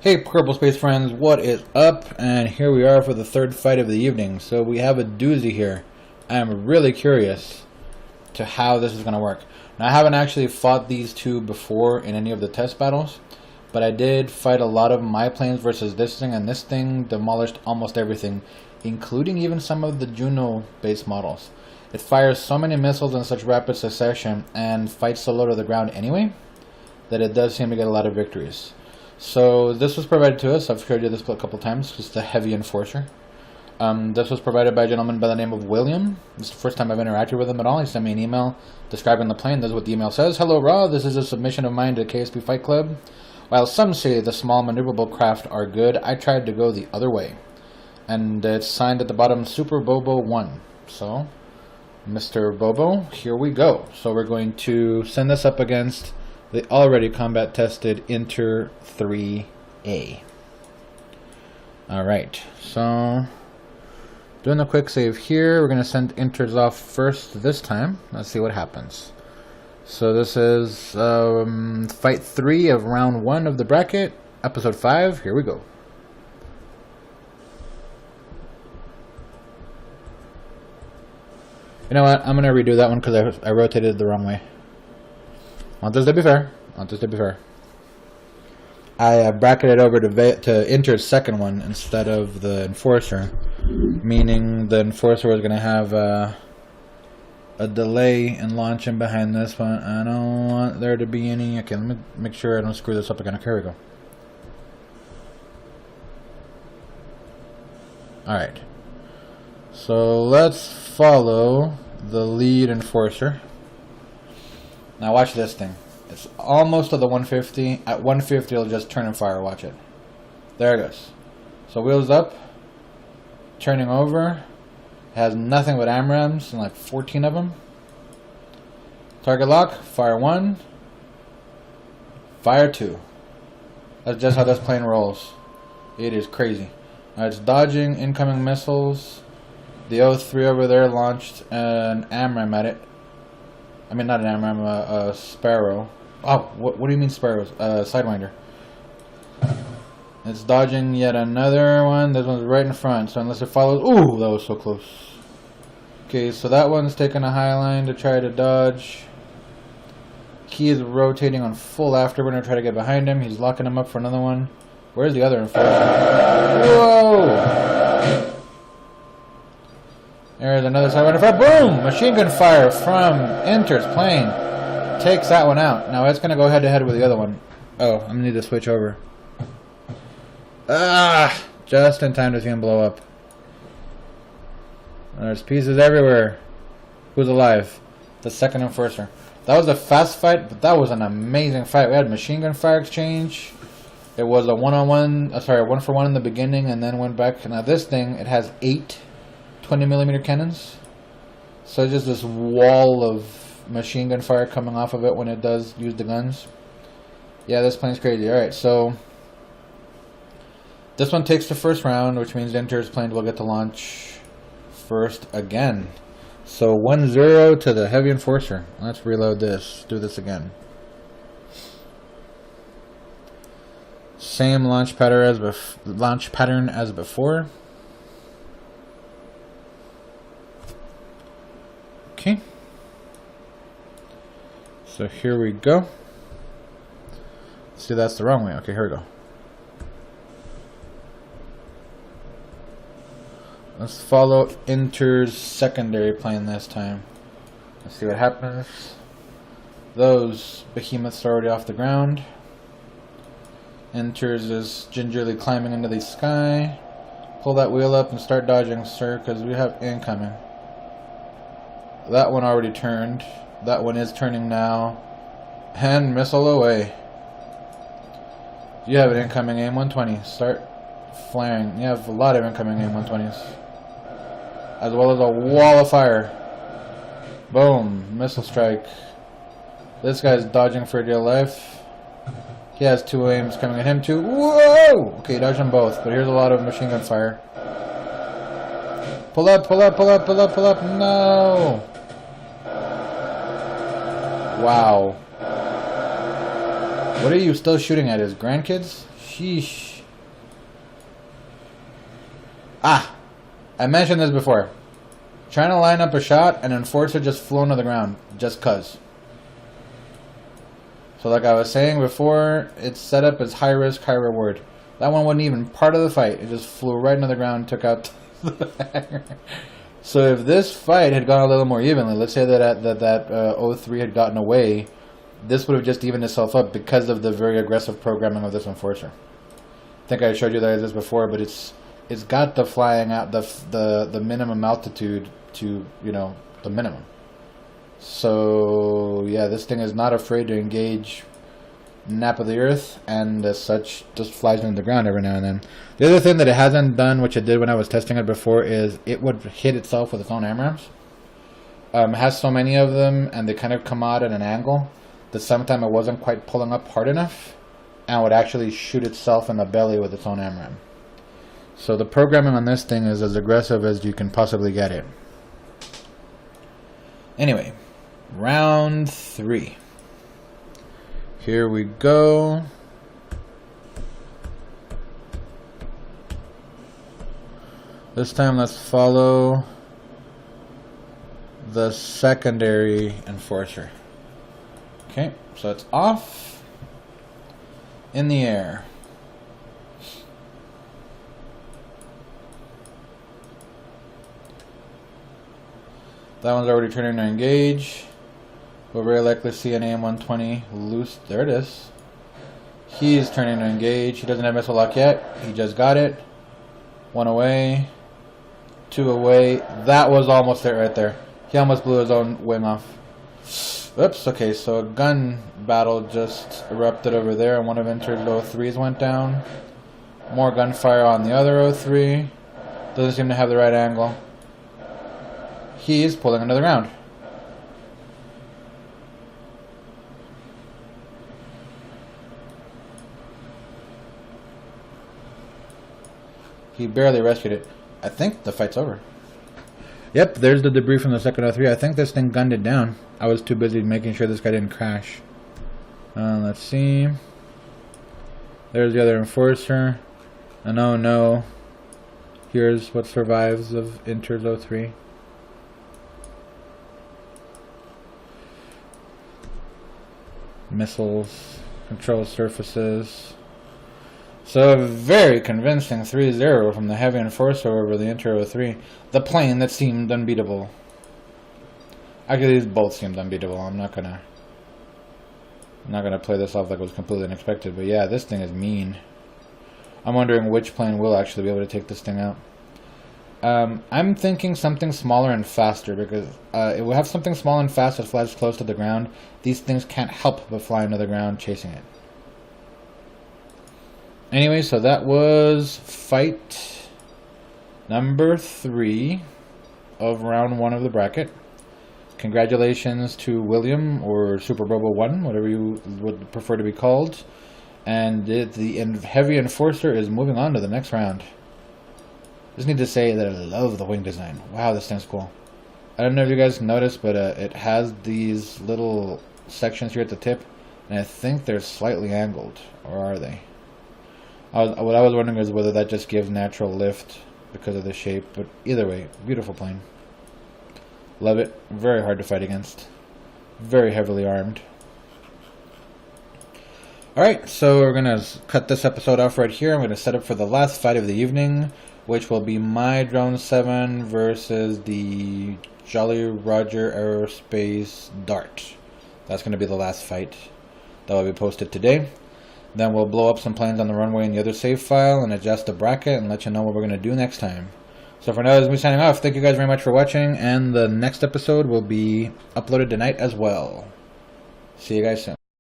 Hey Purple Space friends, what is up? And here we are for the third fight of the evening. So we have a doozy here. I am really curious to how this is going to work. Now I haven't actually fought these two before in any of the test battles, but I did fight a lot of my planes versus this thing, and this thing demolished almost everything, including even some of the Juno base models. It fires so many missiles in such rapid succession and fights so low to the ground anyway that it does seem to get a lot of victories. So this was provided to us. I've showed you this a couple times. It's the heavy enforcer. This was provided by a gentleman by the name of William. This is the first time I've interacted with him at all. He sent me an email describing the plane. This is what the email says. Hello Raw, this is a submission of mine to KSP Fight Club. While some say the small maneuverable craft are good, I tried to go the other way. And it's signed at the bottom Superbobo1. So, Mr. Bobo, here we go. So we're going to send this up against the already combat tested Inter 3A. Alright, so doing a quick save here. We're going to send Inters off first this time. Let's see what happens. So this is fight 3 of round 1 of the bracket, episode 5. Here we go. You know what? I'm going to redo that one because I rotated it the wrong way. Want this to be fair. I bracketed over to Inter's second one instead of the Enforcer, meaning the Enforcer was going to have a delay in launching behind this one. I don't want there to be any. Okay, let me make sure I don't screw this up again. Okay, here we go. Alright. So let's follow the lead Enforcer. Now watch this thing. It's almost to the 150. At 150 it'll just turn and fire. Watch it. There it goes. So wheels up. Turning over. It has nothing but AMRAAMs and like 14 of them. Target lock. Fire 1. Fire 2. That's just how this plane rolls. It is crazy. Now it's dodging incoming missiles. The O3 over there launched an AMRAAM at it. I mean, not an AMRAAM, a Sparrow. Oh, what do you mean Sparrows? Sidewinder. It's dodging yet another one. This one's right in front, so unless it follows... Ooh, that was so close. Okay, so that one's taking a high line to try to dodge. He is rotating on full afterburner to try to get behind him. He's locking him up for another one. Where's the other enforcer? Whoa! There's another sidewinder fire. Boom! Machine gun fire from Inter's plane. Takes that one out. Now it's going to go head to head with the other one. Oh, I'm going to need to switch over. Ah! Just in time to see him blow up. There's pieces everywhere. Who's alive? The second Enforcer. That was a fast fight, but that was an amazing fight. We had machine gun fire exchange. It was a one-on-one, a 1-for-1 in the beginning, and then went back. Now this thing, it has 8 20mm cannons, so it's just this wall of machine gun fire coming off of it when it does use the guns. Yeah, this plane's crazy. Alright, so this one takes the first round, which means Inter's plane will get to launch first again. So 1-0 to the heavy Enforcer. Let's reload this. Do this again. Same launch pattern as before. Okay, so here we go. See, that's the wrong way. Okay, here we go. Let's follow Inter's secondary plane this time. Let's see what happens. Those behemoths are already off the ground. Inter's is gingerly climbing into the sky. Pull that wheel up and start dodging, sir, because we have incoming. That one already turned. That one is turning now. And missile away. You have an incoming AIM-120. Start flaring. You have a lot of incoming AIM-120s. As well as a wall of fire. Boom. Missile strike. This guy's dodging for dear life. He has 2 aims coming at him too. Whoa! Okay, dodge them both. But here's a lot of machine gun fire. Pull up, pull up, pull up, pull up, pull up. No! Wow. What are you still shooting at? His grandkids? Sheesh. I mentioned this before. Trying to line up a shot, and Enforcer just flew to the ground, just cuz. So like I was saying before, it's set up as high risk, high reward. That one wasn't even part of the fight. It just flew right into the ground and took out the hanger. So if this fight had gone a little more evenly, let's say that 03 had gotten away, this would have just evened itself up because of the very aggressive programming of this Enforcer. I think I showed you this before, but it's got the flying out the minimum altitude to, you know, the minimum. So yeah, this thing is not afraid to engage nap of the earth, and as such just flies into the ground every now and then. The other thing that it hasn't done, which it did when I was testing it before, is it would hit itself with its own AMRAAMs. It has so many of them, and they kind of come out at an angle that sometimes it wasn't quite pulling up hard enough, and would actually shoot itself in the belly with its own AMRAAM. So the programming on this thing is as aggressive as you can possibly get it. Anyway, round 3. Here we go. This time let's follow the secondary Enforcer. Okay, so it's off, in the air. That one's already turning to engage. We'll very likely see an AM-120 loose. There it is. He's turning to engage. He doesn't have missile lock yet. He just got it. 1 away. 2 away. That was almost it right there. He almost blew his own wing off. Oops. Okay, so a gun battle just erupted over there, and one of Inter's 03s went down. More gunfire on the other 03. Doesn't seem to have the right angle. He's pulling into the ground. He barely rescued it. I think the fight's over. Yep, there's the debris from the second 03. I think this thing gunned it down. I was too busy making sure this guy didn't crash. Let's see. There's the other Enforcer. And oh no. Here's what survives of Inter's 03. Missiles, control surfaces. So a very convincing 3-0 from the heavy Enforcer over the Inter 03. The plane that seemed unbeatable. Actually, these both seemed unbeatable. I'm not gonna play this off like it was completely unexpected. But yeah, this thing is mean. I'm wondering which plane will actually be able to take this thing out. I'm thinking something smaller and faster, because it will have something small and fast that flies close to the ground. These things can't help but fly into the ground chasing it. Anyway, so that was fight number 3 of round 1 of the bracket. Congratulations to William, or Superbobo1, whatever you would prefer to be called. And the heavy Enforcer is moving on to the next round. Just need to say that I love the wing design. Wow, this thing's cool. I don't know if you guys noticed, but it has these little sections here at the tip, and I think they're slightly angled. Or are they? What I was wondering is whether that just gives natural lift because of the shape. But either way, beautiful plane. Love it. Very hard to fight against. Very heavily armed. Alright, so we're going to cut this episode off right here. I'm going to set up for the last fight of the evening, which will be my Drone 7 versus the Jolly Roger Aerospace Dart. That's going to be the last fight that will be posted today. Then we'll blow up some planes on the runway in the other save file and adjust the bracket and let you know what we're going to do next time. So for now, this is me signing off. Thank you guys very much for watching, and the next episode will be uploaded tonight as well. See you guys soon.